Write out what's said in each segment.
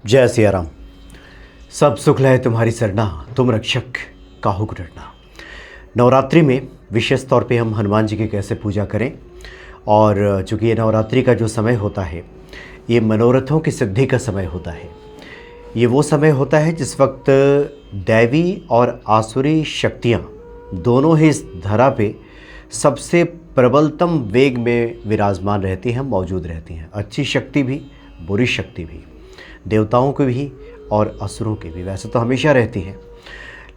जय सिया राम। सब सुख लय तुम्हारी सरना, तुम रक्षक काहू को डरना। नवरात्रि में विशेष तौर पे हम हनुमान जी की कैसे पूजा करें, और चूँकि ये नवरात्रि का जो समय होता है ये मनोरथों की सिद्धि का समय होता है। ये वो समय होता है जिस वक्त दैवी और आसुरी शक्तियाँ दोनों ही इस धरा पे सबसे प्रबलतम वेग में विराजमान रहती हैं, मौजूद रहती हैं। अच्छी शक्ति भी, बुरी शक्ति भी, देवताओं के भी और असुरों के भी। वैसे तो हमेशा रहती हैं,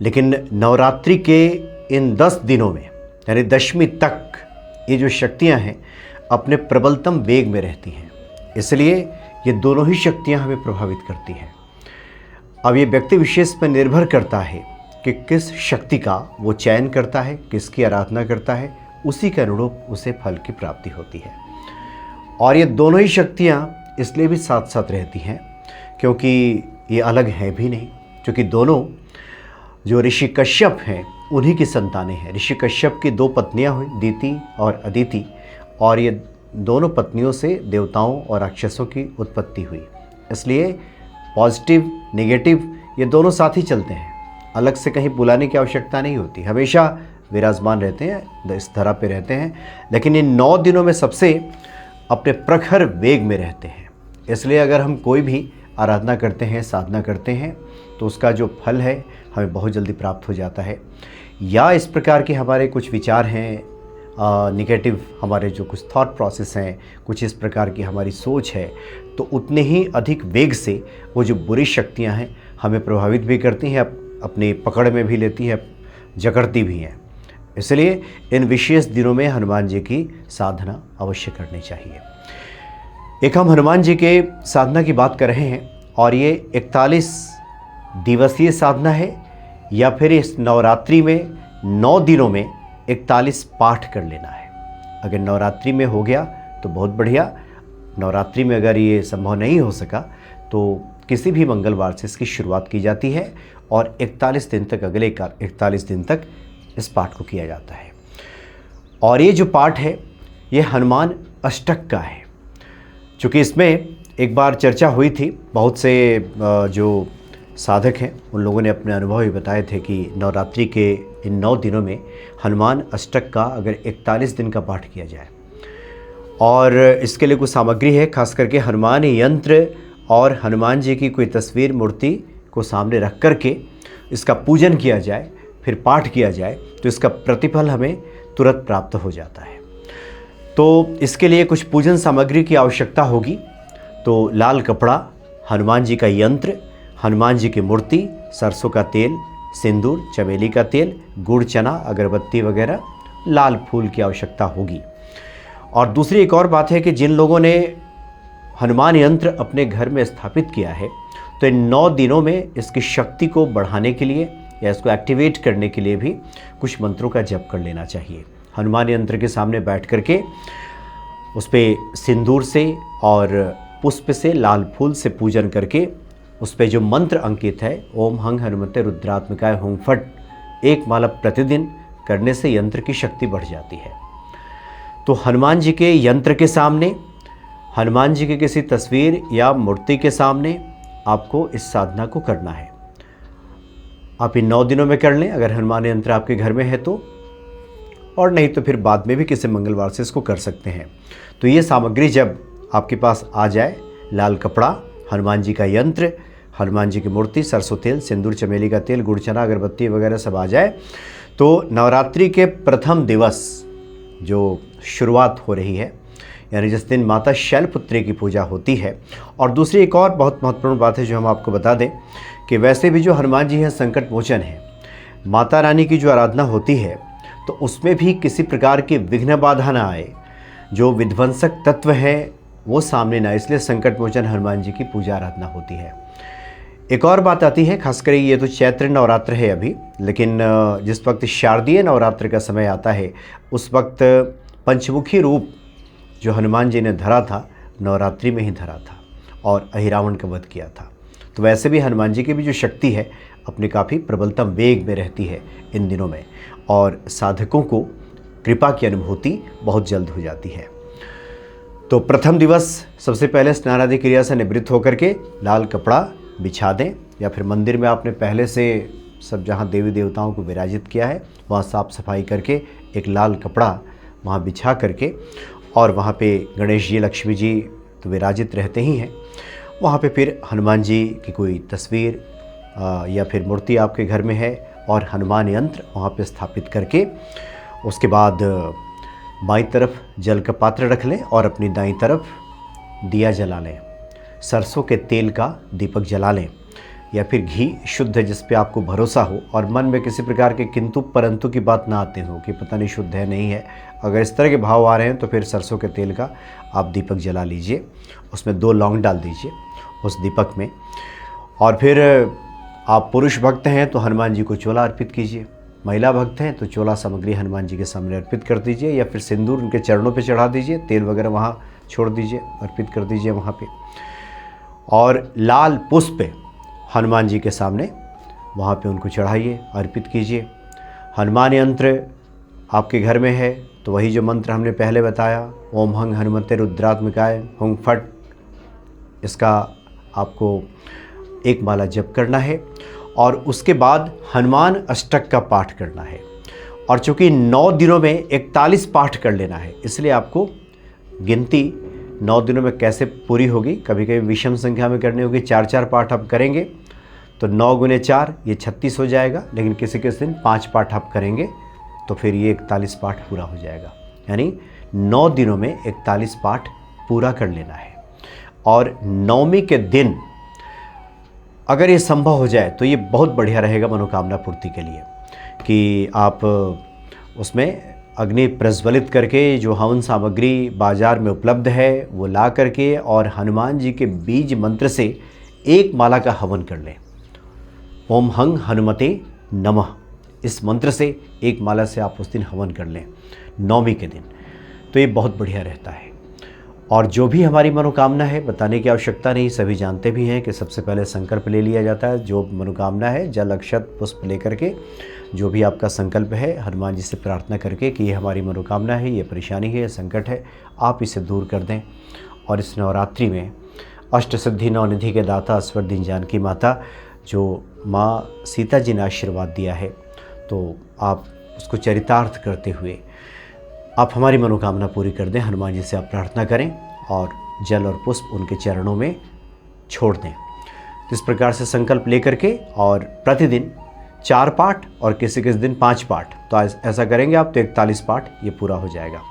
लेकिन नवरात्रि के इन 10 दिनों में यानी दशमी तक ये जो शक्तियां हैं अपने प्रबलतम वेग में रहती हैं। इसलिए ये दोनों ही शक्तियां हमें प्रभावित करती हैं। अब ये व्यक्ति विशेष पर निर्भर करता है कि किस शक्ति का वो चयन करता है, किसकी आराधना करता है, उसी के अनुरूप उसे फल की प्राप्ति होती है। और ये दोनों ही शक्तियाँ इसलिए भी साथ साथ रहती हैं क्योंकि ये अलग हैं भी नहीं, क्योंकि दोनों जो ऋषि कश्यप हैं उन्हीं की संतानें हैं। ऋषि कश्यप की 2 पत्नियां हुई, दीति और अदिति, और ये दोनों पत्नियों से देवताओं और राक्षसों की उत्पत्ति हुई। इसलिए पॉजिटिव नेगेटिव ये दोनों साथ ही चलते हैं, अलग से कहीं बुलाने की आवश्यकता नहीं होती, हमेशा विराजमान रहते हैं, इस धरा पे रहते हैं। लेकिन इन 9 दिनों में सबसे अपने प्रखर वेग में रहते हैं। इसलिए अगर हम कोई भी आराधना करते हैं, साधना करते हैं, तो उसका जो फल है हमें बहुत जल्दी प्राप्त हो जाता है। या इस प्रकार के हमारे कुछ विचार हैं, निगेटिव हमारे जो कुछ थॉट प्रोसेस हैं, कुछ इस प्रकार की हमारी सोच है, तो उतने ही अधिक वेग से वो जो बुरी शक्तियां हैं हमें प्रभावित भी करती हैं, अपनी पकड़ में भी लेती है, जकड़ती भी हैं। इसलिए इन विशेष दिनों में हनुमान जी की साधना अवश्य करनी चाहिए। एक हम हनुमान जी के साधना की बात कर रहे हैं, और ये 41 दिवसीय साधना है, या फिर इस नवरात्रि में 9 दिनों में 41 पाठ कर लेना है। अगर नवरात्रि में हो गया तो बहुत बढ़िया, नवरात्रि में अगर ये संभव नहीं हो सका तो किसी भी मंगलवार से इसकी शुरुआत की जाती है, और 41 दिन तक, अगले 41 दिन तक इस पाठ को किया जाता है। और ये जो पाठ है ये हनुमान अष्टक का है। चूँकि इसमें एक बार चर्चा हुई थी, बहुत से जो साधक हैं उन लोगों ने अपने अनुभव भी बताए थे कि नवरात्रि के इन 9 दिनों में हनुमान अष्टक का अगर 41 दिन का पाठ किया जाए, और इसके लिए कुछ सामग्री है, खास करके हनुमान यंत्र और हनुमान जी की कोई तस्वीर, मूर्ति को सामने रख करके इसका पूजन किया जाए, फिर पाठ किया जाए, तो इसका प्रतिफल हमें तुरंत प्राप्त हो जाता है। तो इसके लिए कुछ पूजन सामग्री की आवश्यकता होगी। तो लाल कपड़ा, हनुमान जी का यंत्र, हनुमान जी की मूर्ति, सरसों का तेल, सिंदूर, चमेली का तेल, गुड़, चना, अगरबत्ती वगैरह, लाल फूल की आवश्यकता होगी। और दूसरी एक और बात है कि जिन लोगों ने हनुमान यंत्र अपने घर में स्थापित किया है, तो इन 9 दिनों में इसकी शक्ति को बढ़ाने के लिए या इसको एक्टिवेट करने के लिए भी कुछ मंत्रों का जप कर लेना चाहिए। हनुमान यंत्र के सामने बैठ करके उस पर सिंदूर से और पुष्प से, लाल फूल से पूजन करके उस पर जो मंत्र अंकित है, ओम हंग हनुमते रुद्रात्मकाय हुं फट, 1 माला प्रतिदिन करने से यंत्र की शक्ति बढ़ जाती है। तो हनुमान जी के यंत्र के सामने, हनुमान जी की किसी तस्वीर या मूर्ति के सामने आपको इस साधना को करना है। आप इन 9 दिनों में कर लें अगर हनुमान यंत्र आपके घर में है तो, और नहीं तो फिर बाद में भी किसी मंगलवार से इसको कर सकते हैं। तो ये सामग्री जब आपके पास आ जाए, लाल कपड़ा, हनुमान जी का यंत्र, हनुमान जी की मूर्ति, सरसों तेल, सिंदूर, चमेली का तेल, गुड़, चना, अगरबत्ती वगैरह सब आ जाए, तो नवरात्रि के प्रथम दिवस जो शुरुआत हो रही है, यानी जिस दिन माता शैलपुत्री की पूजा होती है। और दूसरी एक और बहुत महत्वपूर्ण बात है जो हम आपको बता दें कि वैसे भी जो हनुमान जी हैं संकट मोचन है, माता रानी की जो आराधना होती है तो उसमें भी किसी प्रकार की विघ्न बाधा ना आए, जो विध्वंसक तत्व है वो सामने ना, इसलिए संकट मोचन हनुमान जी की पूजा आराधना होती है। एक और बात आती है, खासकर ये तो चैत्र नवरात्र है अभी, लेकिन जिस वक्त शारदीय नवरात्र का समय आता है उस वक्त पंचमुखी रूप जो हनुमान जी ने धरा था, नवरात्रि में ही धरा था और अहिरावण का वध किया था। तो वैसे भी हनुमान जी की भी जो शक्ति है अपने काफ़ी प्रबलतम वेग में रहती है इन दिनों में, और साधकों को कृपा की अनुभूति बहुत जल्द हो जाती है। तो प्रथम दिवस सबसे पहले स्नान आदि क्रिया से निवृत्त होकर के लाल कपड़ा बिछा दें, या फिर मंदिर में आपने पहले से सब जहाँ देवी देवताओं को विराजित किया है वहाँ साफ़ सफाई करके एक लाल कपड़ा वहाँ बिछा करके, और वहाँ पे गणेश जी लक्ष्मी जी तो विराजित रहते ही हैं, वहाँ पे फिर हनुमान जी की कोई तस्वीर या फिर मूर्ति आपके घर में है और हनुमान यंत्र वहाँ पे स्थापित करके, उसके बाद बाईं तरफ जल का पात्र रख लें और अपनी दाईं तरफ दिया जला लें। सरसों के तेल का दीपक जला लें, या फिर घी शुद्ध जिस पे आपको भरोसा हो और मन में किसी प्रकार के किंतु परंतु की बात ना आते हो कि पता नहीं शुद्ध है नहीं है। अगर इस तरह के भाव आ रहे हैं तो फिर सरसों के तेल का आप दीपक जला लीजिए, उसमें 2 लौंग डाल दीजिए उस दीपक में, और फिर आप पुरुष भक्त हैं तो हनुमान जी को चोला अर्पित कीजिए, महिला भक्त हैं तो चोला सामग्री हनुमान जी के सामने अर्पित कर दीजिए, या फिर सिंदूर उनके चरणों पे चढ़ा दीजिए, तेल वगैरह वहाँ छोड़ दीजिए, अर्पित कर दीजिए वहाँ पे, और लाल पुष्प हनुमान जी के सामने वहाँ पे उनको चढ़ाइए, अर्पित कीजिए। हनुमान यंत्र आपके घर में है तो वही जो मंत्र हमने पहले बताया, ओम हंग हनुमते रुद्रात्मिकाय हुंग फट, इसका आपको एक माला जप करना है, और उसके बाद हनुमान अष्टक का पाठ करना है। और चूँकि 9 दिनों में 41 पाठ कर लेना है, इसलिए आपको गिनती 9 दिनों में कैसे पूरी होगी, कभी कभी विषम संख्या में करनी होगी, 4-4 पाठ आप करेंगे तो 9 गुने 4 ये 36 हो जाएगा, लेकिन किसी किसी दिन 5 पाठ आप करेंगे तो फिर ये 41 पाठ पूरा हो जाएगा। यानी 9 दिनों में 41 पाठ पूरा कर लेना है। और नवमी के दिन अगर ये संभव हो जाए तो ये बहुत बढ़िया रहेगा मनोकामना पूर्ति के लिए, कि आप उसमें अग्नि प्रज्वलित करके जो हवन सामग्री बाजार में उपलब्ध है वो ला करके और हनुमान जी के बीज मंत्र से एक माला का हवन कर लें। ओम हंग हनुमते नमः, इस मंत्र से एक माला से आप उस दिन हवन कर लें नवमी के दिन, तो ये बहुत बढ़िया रहता है। और जो भी हमारी मनोकामना है बताने की आवश्यकता नहीं, सभी जानते भी हैं कि सबसे पहले संकल्प ले लिया जाता है। जो मनोकामना है जल अक्षत पुष्प लेकर के जो भी आपका संकल्प है हनुमान जी से प्रार्थना करके कि ये हमारी मनोकामना है, ये परेशानी है, ये संकट है, आप इसे दूर कर दें। और इस नवरात्रि में अष्ट सिद्धि नवनिधि के दाता स्वर दिन जानकी माता जो माँ सीता जी ने आशीर्वाद दिया है, तो आप उसको चरितार्थ करते हुए आप हमारी मनोकामना पूरी कर दें। हनुमान जी से आप प्रार्थना करें और जल और पुष्प उनके चरणों में छोड़ दें। तो इस प्रकार से संकल्प लेकर के और प्रतिदिन 4 पाठ और किसी किसी दिन 5 पाठ, तो ऐसा करेंगे आप तो 41 पाठ ये पूरा हो जाएगा।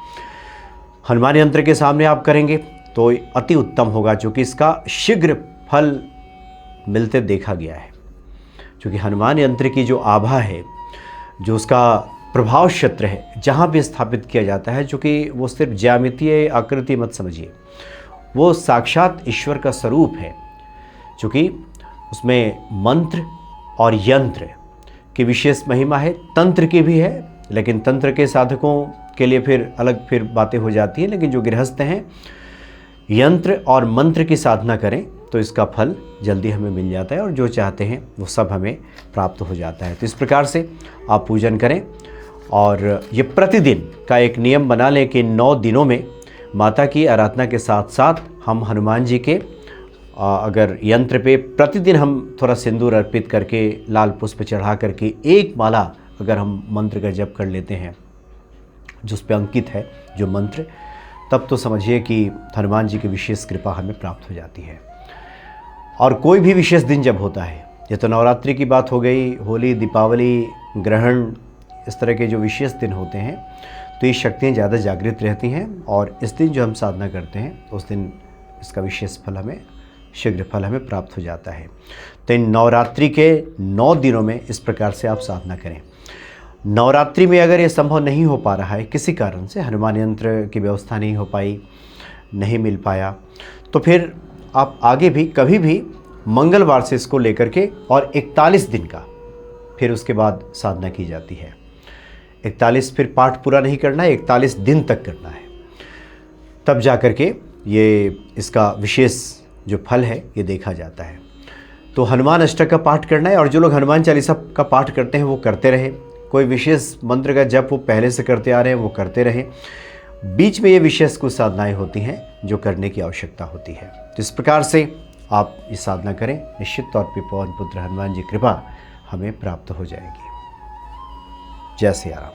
हनुमान यंत्र के सामने आप करेंगे तो अति उत्तम होगा, क्योंकि इसका शीघ्र फल मिलते देखा गया है। क्योंकि हनुमान यंत्र की जो आभा है, जो उसका प्रभाव क्षेत्र है, जहाँ भी स्थापित किया जाता है, चूँकि वो सिर्फ ज्यामितीय आकृति मत समझिए, वो साक्षात ईश्वर का स्वरूप है। चूँकि उसमें मंत्र और यंत्र की विशेष महिमा है, तंत्र की भी है, लेकिन तंत्र के साधकों के लिए फिर अलग फिर बातें हो जाती हैं। लेकिन जो गृहस्थ हैं यंत्र और मंत्र की साधना करें तो इसका फल जल्दी हमें मिल जाता है, और जो चाहते हैं वो सब हमें प्राप्त हो जाता है। तो इस प्रकार से आप पूजन करें, और ये प्रतिदिन का एक नियम बना लें कि 9 दिनों में माता की आराधना के साथ साथ हम हनुमान जी के अगर यंत्र पे प्रतिदिन हम थोड़ा सिंदूर अर्पित करके लाल पुष्प चढ़ा करके एक माला अगर हम मंत्र का जप कर लेते हैं जो उस पर अंकित है जो मंत्र, तब तो समझिए कि हनुमान जी की विशेष कृपा हमें प्राप्त हो जाती है। और कोई भी विशेष दिन जब होता है, ये तो नवरात्रि की बात हो गई, होली, दीपावली, ग्रहण, इस तरह के जो विशेष दिन होते हैं तो ये शक्तियाँ ज़्यादा जागृत रहती हैं, और इस दिन जो हम साधना करते हैं उस दिन इसका विशेष फल हमें शीघ्र फल हमें प्राप्त हो जाता है। तो इन नवरात्रि के 9 दिनों में इस प्रकार से आप साधना करें। नवरात्रि में अगर ये संभव नहीं हो पा रहा है, किसी कारण से हनुमान यंत्र की व्यवस्था नहीं हो पाई, नहीं मिल पाया, तो फिर आप आगे भी कभी भी मंगलवार से इसको लेकर के और 41 दिन का फिर उसके बाद साधना की जाती है। 41 फिर पाठ पूरा नहीं करना है, 41 दिन तक करना है, तब जा कर के ये इसका विशेष जो फल है ये देखा जाता है। तो हनुमान अष्टक का पाठ करना है, और जो लोग हनुमान चालीसा का पाठ करते हैं वो करते रहें। कोई विशेष मंत्र का जप वो पहले से करते आ रहे हैं वो करते रहें। बीच में ये विशेष कुछ साधनाएं होती हैं जो करने की आवश्यकता होती है। तो इस प्रकार से आप ये साधना करें, निश्चित तौर पे पवन पुत्र हनुमान जी कृपा हमें प्राप्त हो जाएगी। जय सिया राम।